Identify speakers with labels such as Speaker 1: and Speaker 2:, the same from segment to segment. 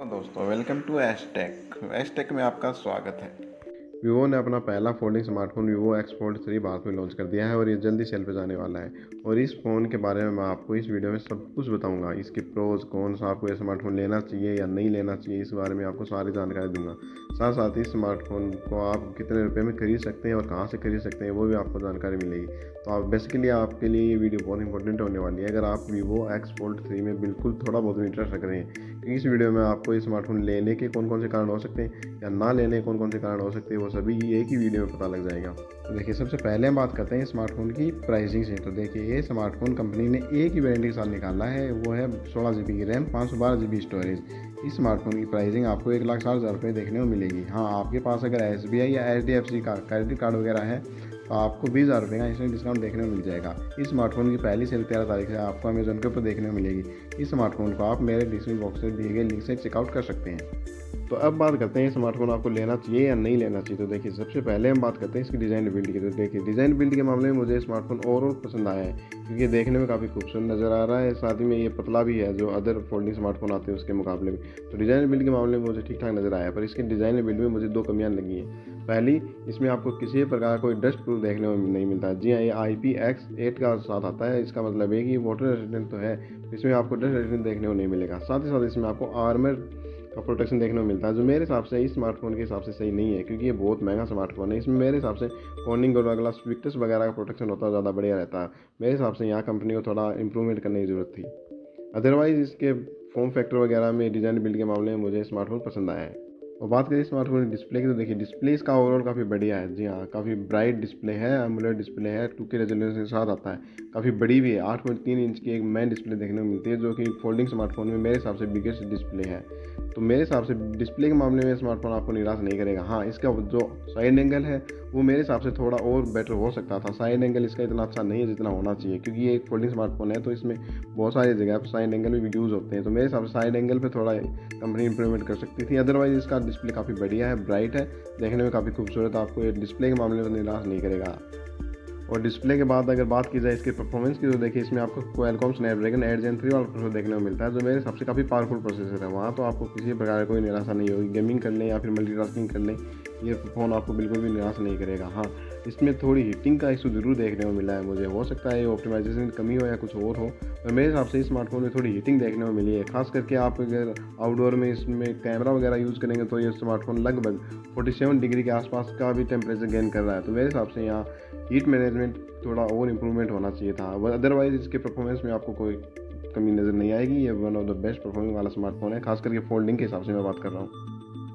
Speaker 1: दोस्तों welcome to एशटेक में आपका स्वागत है।
Speaker 2: वीवो ने अपना पहला folding smartphone Vivo x fold 3 Bharat में लॉन्च कर दिया है और ये जल्दी सेल पे जाने वाला है। और इस फ़ोन के बारे में मैं आपको इस वीडियो में सब कुछ बताऊंगा। इसके प्रोज कौन आपको ये स्मार्टफोन लेना चाहिए या नहीं लेना चाहिए, इस बारे में आपको सारी जानकारी दूंगा। साथ साथ इस स्मार्टफोन को आप कितने रुपये में खरीद सकते हैं और कहाँ से खरीद सकते हैं वो भी आपको जानकारी मिलेगी। तो आप बेसिकली आपके लिए ये वीडियो बहुत इंपॉर्टेंट होने वाली है अगर आप वीवो एक्स फोल्ड 3 में बिल्कुल थोड़ा बहुत इंटरेस्ट रख रहे हैं, क्योंकि इस वीडियो में आपको ये स्मार्टफोन लेने के कौन कौन से कारण हो सकते हैं या ना लेने के कौन कौन से कारण हो सकते हैं वो सभी एक ही वीडियो में पता लग जाएगा। तो देखिए, सबसे पहले हम बात करते हैं स्मार्टफोन की प्राइसिंग से। तो देखिए, ये स्मार्टफोन कंपनी ने एक ही वारंटी के साथ निकाला है, वो है 16 GB की रैम, 512 GB स्टोरेज। इस स्मार्टफोन की प्राइसिंग आपको 1,60,000 रुपये देखने को मिलेगी। हाँ, आपके पास अगर SBI या HDFC का क्रेडिट कार्ड वगैरह है तो आपको 20,000 रुपये का इंस्टेंट डिस्काउंट देखने को मिल जाएगा। इस स्मार्टफोन की पहली सेल 13 तारीख से आपको अमेजोन के ऊपर देखने को मिलेगी। इस स्मार्टफोन को आप मेरे डिस्क्रिप्शन बॉक्स में दिए गए लिंक से चेकआउट कर सकते हैं। तो अब बात करते हैं स्मार्टफोन आपको लेना चाहिए या नहीं लेना चाहिए। तो देखिए, सबसे पहले हम बात करते हैं इसकी डिज़ाइन बिल्ड की। तो देखिए, डिज़ाइन बिल्ड के मामले में मुझे स्मार्टफोन ओवरऑल पसंद आया है, क्योंकि देखने में काफ़ी खूबसूरत नज़र आ रहा है। साथ ही में ये पतला भी है जो अदर फोल्डिंग स्मार्टफोन आते हैं उसके मुकाबले में। तो डिज़ाइन बिल्ड के मामले में मुझे ठीक ठाक नज़र आया, पर इसके डिज़ाइन बिल्ड में मुझे 2 कमियाँ लगी हैं। पहली, इसमें आपको किसी प्रकार कोई डस्ट प्रूफ देखने को नहीं मिलता। जी हाँ, ये IPX8 का साथ आता है। इसका मतलब है कि वाटर रेजिस्टेंट तो है, इसमें आपको डस्ट रेजिस्टेंट देखने को नहीं मिलेगा। साथ ही साथ इसमें आपको आर्मर का प्रोटेक्शन देखने को मिलता है, जो मेरे हिसाब से इस स्मार्टफोन के हिसाब से सही नहीं है, क्योंकि ये बहुत महंगा स्मार्टफोन है। इसमें मेरे हिसाब से कॉर्निंग और ग्लास विक्टस वगैरह का प्रोटेक्शन होता है, ज़्यादा बढ़िया रहता है। मेरे हिसाब से यहाँ कंपनी को थोड़ा इंप्रूवमेंट करने की ज़रूरत थी। अदरवाइज़ इसके फॉर्म फैक्टर वगैरह में, डिज़ाइन बिल्ड के मामले में मुझे स्मार्टफोन पसंद आया है। और बात करें स्मार्टफोन डिस्प्ले की, तो देखिए, डिस्प्ले इसका ओवरऑल काफ़ी बढ़िया है। जी हाँ, काफ़ी ब्राइट डिस्प्ले है, एमोलेड डिस्प्ले है, 2K रेजोल्यूशन के साथ आता है। काफ़ी बड़ी भी है, 8.3 इंच की एक मेन डिस्प्ले देखने को मिलती है, जो कि फोल्डिंग स्मार्टफोन में मेरे हिसाब से बिगेस्ट डिस्प्ले है। तो मेरे हिसाब से डिस्प्ले के मामले में स्मार्टफोन आपको निराश नहीं करेगा। हाँ, इसका जो साइड एंगल है वो मेरे हिसाब से थोड़ा और बेटर हो सकता था। साइड एंगल इसका इतना अच्छा नहीं है जितना होना चाहिए, क्योंकि ये एक फोल्डिंग स्मार्टफोन है तो इसमें बहुत सारी जगह पर साइड एंगल भी यूज़ होते हैं। तो मेरे हिसाब से साइड एंगल पे थोड़ा कंपनी इंप्रूवमेंट कर सकती थी। अदरवाइज इसका डिस्प्ले काफ़ी बढ़िया है, ब्राइट है, देखने में काफ़ी खूबसूरत। आपको ये डिस्प्ले के मामले में निराश नहीं करेगा। और डिस्प्ले के बाद अगर बात की जाए इसके परफॉर्मेंस की, तो देखिए, इसमें आपको क्वालकॉम स्नैपड्रैगन 8 Gen 3 वाला प्रोसेसर देखने को मिलता है, जो मेरे हिसाब से काफ़ी पावरफुल प्रोसेसर है। वहाँ तो आपको किसी प्रकार कोई निराशा नहीं होगी। गेमिंग कर लें या फिर मल्टीटास्किंग कर लें, ये फ़ोन आपको बिल्कुल भी निराश नहीं करेगा। हाँ, इसमें थोड़ी हीटिंग का इशू जरूर देखने को मिला है मुझे। हो सकता है ये ऑप्टिमाइजेशन की कमी हो या कुछ और हो, पर मेरे हिसाब से इस स्मार्टफोन में थोड़ी हीटिंग देखने को मिली है। खास करके आप अगर आउटडोर में इसमें कैमरा वगैरह यूज़ करेंगे तो ये स्मार्टफोन लगभग 47 डिग्री के आसपास का भी टेम्परेचर गेन कर रहा है। तो मेरे हिसाब से यहाँ हीट मैनेजमेंट थोड़ा और इम्प्रूवमेंट होना चाहिए था। अदरवाइज इसके परफॉर्मेंस में आपको कोई कमी नज़र नहीं आएगी। ये one of the best performing वाला स्मार्टफोन है, खास करके फोल्डिंग के हिसाब से मैं बात कर रहा हूँ।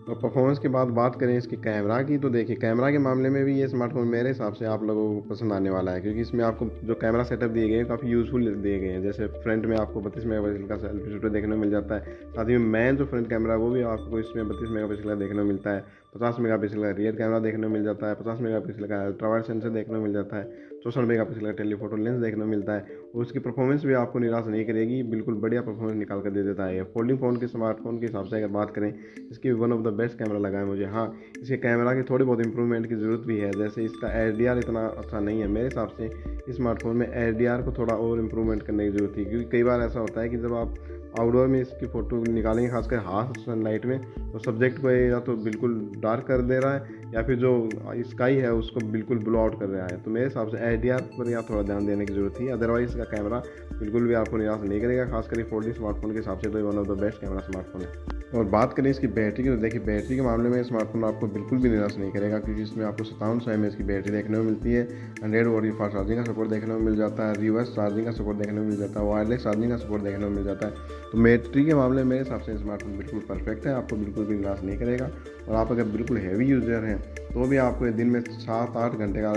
Speaker 2: और परफॉर्मेंस के बाद बात करें इसकी कैमरा की, तो देखिए, कैमरा के मामले में भी ये स्मार्टफोन मेरे हिसाब से आप लोगों को पसंद आने वाला है, क्योंकि इसमें आपको जो कैमरा सेटअप दिए गए हैं काफ़ी यूज़फुल दिए गए हैं। जैसे फ्रंट में आपको 32 मेगापिक्सल का सेल्फी शूटर देखने को मिल जाता है। साथ ही में मेन जो फ्रंट कैमरा है वो भी आपको इसमें 32 मेगापिक्सल का देखने को मिलता है। 50 मेगापिक्सल का रियर कैमरा देखने को मिल जाता है। 50 मेगापिक्सल का अल्ट्रावाइड सेंसर देखने को मिल जाता है। 64 मेगापिक्सल का टेलीफोटो लेंस देखने को मिलता है। और उसकी परफॉर्मेंस भी आपको निराश नहीं करेगी, बिल्कुल बढ़िया परफॉर्मेंस निकाल कर दे देता है। फोल्डिंग फ़ोन के स्मार्टफोन के हिसाब से अगर बात करें, इसकी one of the best camera लगा है मुझे। हाँ, इसके कैमरा की थोड़ी बहुत इंप्रूवमेंट की ज़रूरत भी है। जैसे इसका HDR इतना अच्छा नहीं है मेरे हिसाब से। इस स्मार्टफोन में HDR को थोड़ा और इंप्रूवमेंट करने की ज़रूरत थी, क्योंकि कई बार ऐसा होता है कि जब आप आउटडोर में इसकी फ़ोटो निकालेंगे, खासकर हाथ सनलाइट में, तो सब्जेक्ट को या तो बिल्कुल डार्क कर दे रहा है या फिर जो स्काई है उसको बिल्कुल ब्लो आउट कर रहा है। तो मेरे हिसाब से HDR पर यहाँ थोड़ा ध्यान देने की ज़रूरत थी। अदरवाइज़ इसका कैमरा बिल्कुल भी आपको निराश नहीं करेगा, खासकर फोल्डिंग स्मार्टफोन के हिसाब से तो ये one of the best camera smartphone है। और बात करें इसकी बैटरी की, तो देखिए, बैटरी के मामले में स्मार्टफोन आपको बिल्कुल भी निराश नहीं करेगा, क्योंकि इसमें आपको 5700 mAh की बैटरी देखने को मिलती है। 100 वॉट की फास्ट चार्जिंग का सपोर्ट देखने को मिल जाता है। रिवर्स चार्जिंग का सपोर्ट देखने को मिल जाता है। वायरलेस चार्जिंग का सपोर्ट देखने को मिल जाता है। तो बैटरी के मामले में मेरे हिसाब से स्मार्टफोन बिल्कुल परफेक्ट है, आपको बिल्कुल भी निराश नहीं करेगा। और आप अगर बिल्कुल हैवी यूज़र हैं तो भी आपको दिन में 7-8 घंटे का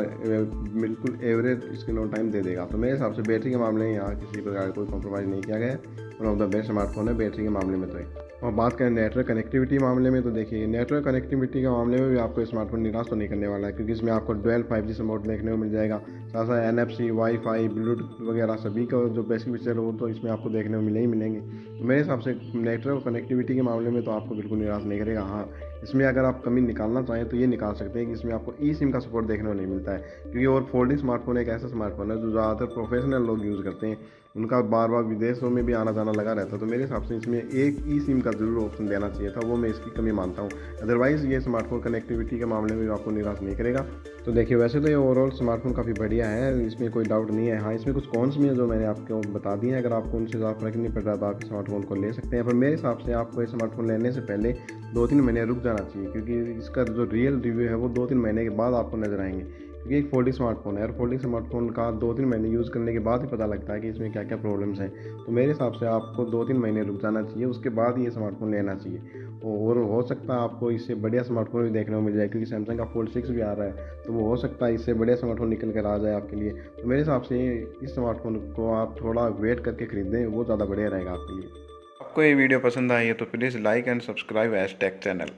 Speaker 2: बिल्कुल एवरेज स्क्रीन ऑन टाइम दे देगा। तो मेरे हिसाब से बैटरी के मामले में यहाँ किसी प्रकार का कोई कॉम्प्रोमाइज़ नहीं किया गया है। One of the best smartphone है बैटरी के मामले में तो है। और बात करें नेटवर्क कनेक्टिविटी मामले में, तो देखिए, नेटवर्क कनेक्टिविटी के मामले में भी आपको स्मार्टफोन निराश तो नहीं करने वाला है, क्योंकि इसमें आपको डुअल 5G सपोर्ट देखने को मिल जाएगा। साथ साथ NFC, वाईफाई, ब्लूटूथ वगैरह सभी का जो बेसिक फीचर हो तो इसमें आपको देखने को मिले ही मिलेंगे। तो मेरे हिसाब से नेटवर्क कनेक्टिविटी के मामले में तो आपको बिल्कुल निराश नहीं करेगा। हाँ, इसमें अगर आप कमी निकालना चाहें तो ये निकाल सकते हैं कि इसमें आपको eSIM का सपोर्ट देखने को नहीं मिलता है, क्योंकि और फोल्डिंग स्मार्टफोन एक ऐसा स्मार्टफोन है जो ज़्यादातर प्रोफेशनल लोग यूज़ करते हैं। उनका बार बार विदेशों में भी आना जाना लगा रहता है। तो मेरे हिसाब से इसमें एक ई सिम का ज़रूर ऑप्शन देना चाहिए था, वो मैं इसकी कमी मानता हूँ। अदरवाइज़ ये स्मार्टफोन कनेक्टिविटी के मामले में भी आपको निराश नहीं करेगा। तो देखिए, वैसे तो ये ओवरऑल स्मार्टफोन काफ़ी बढ़िया है, इसमें कोई डाउट नहीं है। हाँ, इसमें कुछ कॉन्स भी हैं जो मैंने आपको बता दिए हैं। अगर आपको उनसे ज़्यादा फ़र्क नहीं पड़ रहा तो आप स्मार्टफोन को ले सकते हैं, पर मेरे हिसाब से आपको ये स्मार्टफोन लेने से पहले 2-3 महीने रुक जाना चाहिए, क्योंकि इसका जो रियल रिव्यू है वो 2-3 महीने के बाद आपको नज़र आएंगे। क्योंकि एक फोल्डिंग स्मार्टफोन है और फोल्डिंग स्मार्टफोन का 2-3 महीने यूज़ करने के बाद ही पता लगता है कि इसमें क्या क्या प्रॉब्लम्स हैं। तो मेरे हिसाब से आपको 2-3 महीने रुक जाना चाहिए, उसके बाद ही ये स्मार्टफोन लेना चाहिए। और हो सकता है आपको इससे बढ़िया स्मार्टफोन भी देखने को मिल जाए, क्योंकि सैमसंग का फोल्ड 6 भी आ रहा है, तो वो हो सकता है इससे बढ़िया स्मार्टफोन निकल कर आ जाए आपके लिए। तो मेरे हिसाब से इस स्मार्टफोन को आप थोड़ा वेट करके ख़रीदें, वो ज़्यादा बढ़िया रहेगा आपके लिए।
Speaker 1: आपको ये वीडियो पसंद आई है तो please like and subscribe @take channel.